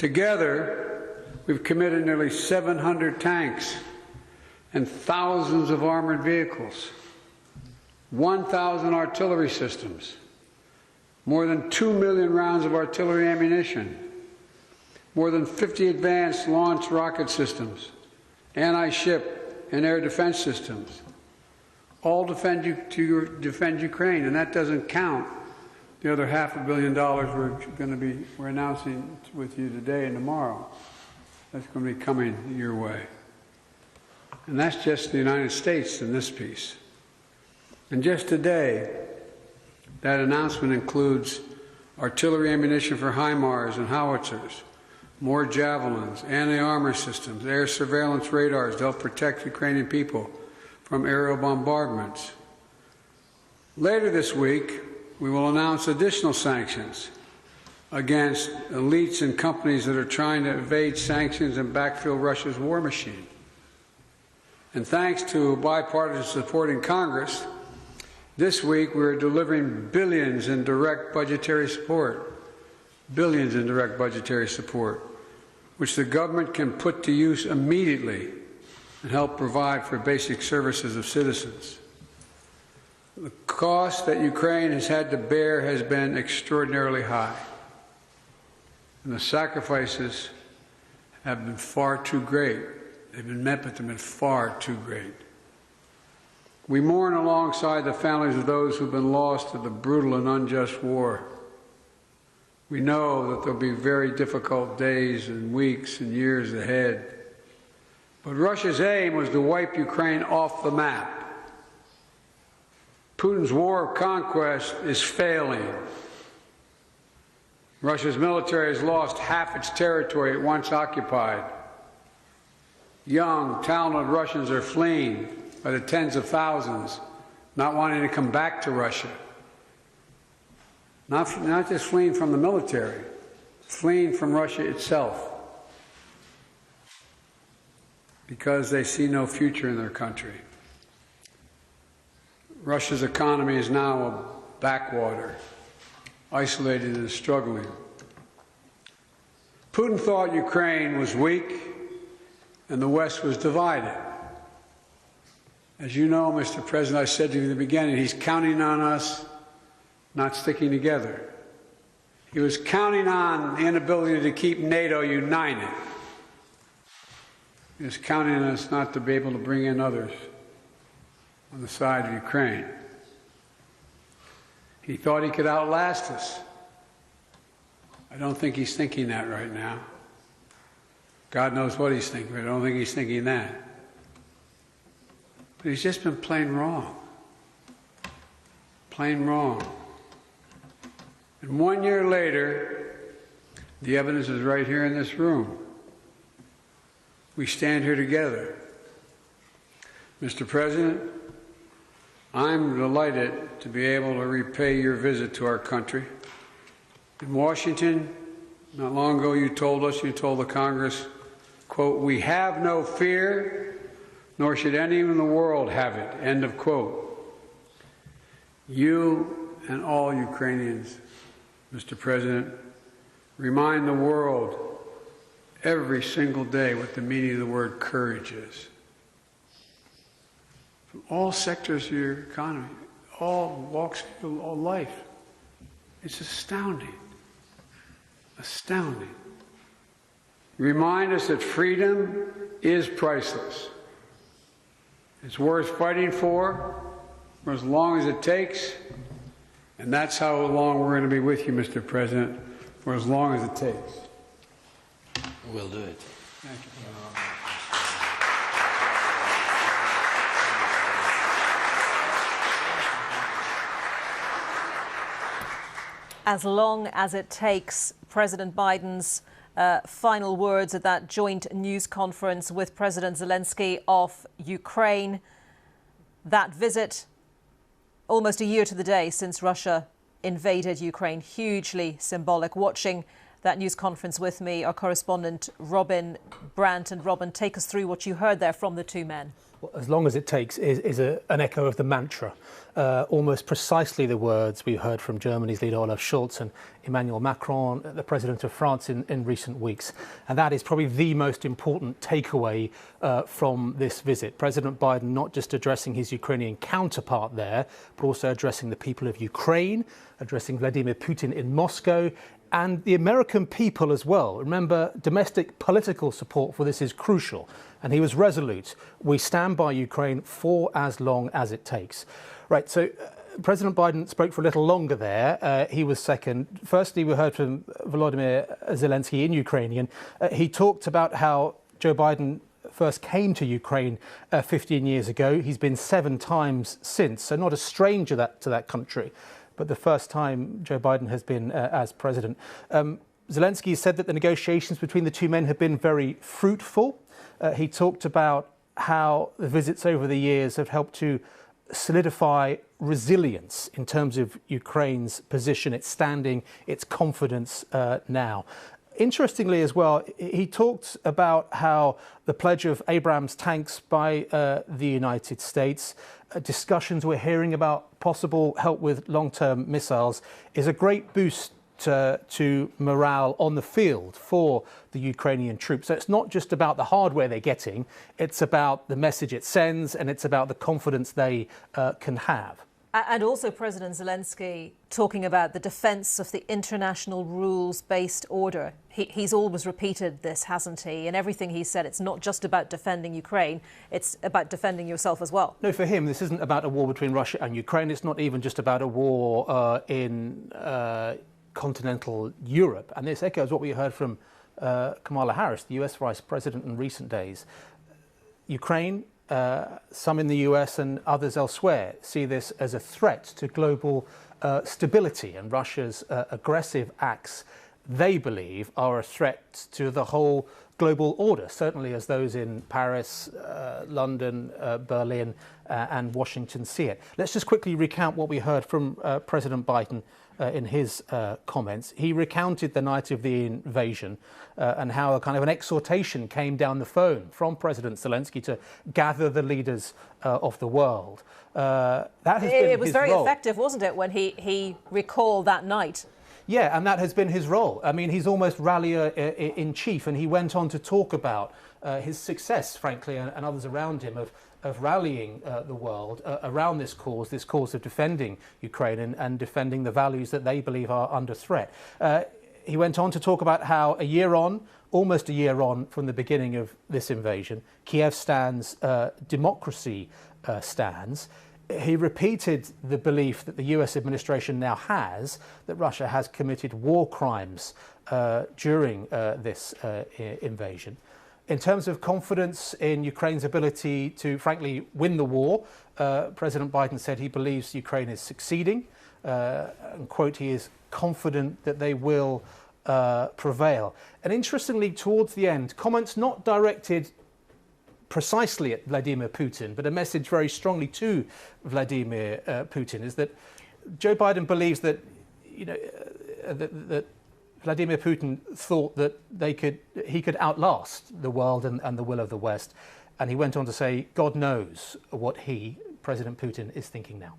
Together, we've committed nearly 700 tanks and thousands of armored vehicles, 1,000 artillery systems, more than 2 million rounds of artillery ammunition, more than 50 advanced launch rocket systems, anti-ship and air defense systems, all defend Ukraine, and that doesn't count the other $500 million we're announcing with you today and tomorrow. That's going to be coming your way. And that's just the United States in this piece. And just today, that announcement includes artillery ammunition for HIMARS and howitzers, more javelins, anti-armor systems, air surveillance radars to help protect Ukrainian people from aerial bombardments. Later this week, we will announce additional sanctions against elites and companies that are trying to evade sanctions and backfill Russia's war machine. And thanks to bipartisan support in Congress, this week we're delivering billions in direct budgetary support, which the government can put to use immediately and help provide for basic services of citizens. The cost that Ukraine has had to bear has been extraordinarily high, and the sacrifices have been far too great. They've been met, but they've been far too great. We mourn alongside the families of those who've been lost to the brutal and unjust war. We know that there'll be very difficult days and weeks and years ahead. But Russia's aim was to wipe Ukraine off the map. Putin's war of conquest is failing. Russia's military has lost half its territory it once occupied. Young, talented Russians are fleeing by the tens of thousands, not wanting to come back to Russia. Not just fleeing from the military, fleeing from Russia itself, because they see no future in their country. Russia's economy is now a backwater, isolated and struggling. Putin thought Ukraine was weak and the West was divided. As you know, Mr. President, I said to you in the beginning, he's counting on us not sticking together. He was counting on the inability to keep NATO united. He was counting on us not to be able to bring in others on the side of Ukraine. He thought he could outlast us. I don't think he's thinking that right now. God knows what he's thinking, but I don't think he's thinking that. But he's just been plain wrong. Plain wrong. And 1 year later, the evidence is right here in this room. We stand here together. Mr. President, I'm delighted to be able to repay your visit to our country. In Washington, not long ago, you told the Congress, quote, "We have no fear, nor should any in the world have it," end of quote. You and all Ukrainians, Mr. President, remind the world every single day what the meaning of the word courage is. From all sectors of your economy, all walks of your life. It's astounding. Astounding. Remind us that freedom is priceless. It's worth fighting for as long as it takes, and that's how long we're going to be with you, Mr. President, for as long as it takes. We'll do it. Thank you. As long as it takes, President Biden's final words at that joint news conference with President Zelensky of Ukraine. That visit, almost a year to the day since Russia invaded Ukraine, hugely symbolic. Watching that news conference with me, our correspondent Robin Brandt. And Robin, take us through what you heard there from the two men. Well, as long as it takes is an echo of the mantra, almost precisely the words we heard from Germany's leader Olaf Scholz and Emmanuel Macron, the president of France, in recent weeks. And that is probably the most important takeaway from this visit. President Biden not just addressing his Ukrainian counterpart there, but also addressing the people of Ukraine, addressing Vladimir Putin in Moscow, and the American people as well. Remember, domestic political support for this is crucial. And he was resolute. We stand by Ukraine for as long as it takes. Right, so President Biden spoke for a little longer there. He was second. Firstly, we heard from Volodymyr Zelensky in Ukrainian. He talked about how Joe Biden first came to Ukraine 15 years ago. He's been 7 times since, so not a stranger to that country. But the first time Joe Biden has been as president. Zelensky said that the negotiations between the two men have been very fruitful. He talked about how the visits over the years have helped to solidify resilience in terms of Ukraine's position, its standing, its confidence now. Interestingly as well, he talked about how the pledge of Abrams tanks by the United States, discussions we're hearing about possible help with long-term missiles, is a great boost to morale on the field for the Ukrainian troops. So it's not just about the hardware they're getting, it's about the message it sends, and it's about the confidence they can have. And also President Zelensky talking about the defence of the international rules-based order. He's always repeated this, hasn't he? In everything he said, it's not just about defending Ukraine, it's about defending yourself as well. No, for him, this isn't about a war between Russia and Ukraine. It's not even just about a war in continental Europe. And this echoes what we heard from Kamala Harris, the US Vice President, in recent days. Ukraine, some in the US and others elsewhere, see this as a threat to global stability, and Russia's aggressive acts, they believe, are a threat to the whole global order, certainly as those in Paris, London, Berlin and Washington see it. Let's just quickly recount what we heard from President Biden in his comments. He recounted the night of the invasion and how a kind of an exhortation came down the phone from President Zelensky to gather the leaders of the world. It was very effective, wasn't it, when he recalled that night? Yeah, and that has been his role. I mean, he's almost rallier in chief, and he went on to talk about his success, frankly, and others around him, of rallying the world around this cause of defending Ukraine and defending the values that they believe are under threat. He went on to talk about how almost a year on from the beginning of this invasion, Kyiv stands, democracy stands. He repeated the belief that the US administration now has that Russia has committed war crimes during this invasion. In terms of confidence in Ukraine's ability to, frankly, win the war, President Biden said he believes Ukraine is succeeding. And, quote, he is confident that they will prevail. And interestingly, towards the end, comments not directed precisely at Vladimir Putin, but a message very strongly to Vladimir Putin, is that Joe Biden believes that, that Vladimir Putin thought that he could outlast the world and the will of the West. And he went on to say, God knows what President Putin, is thinking now.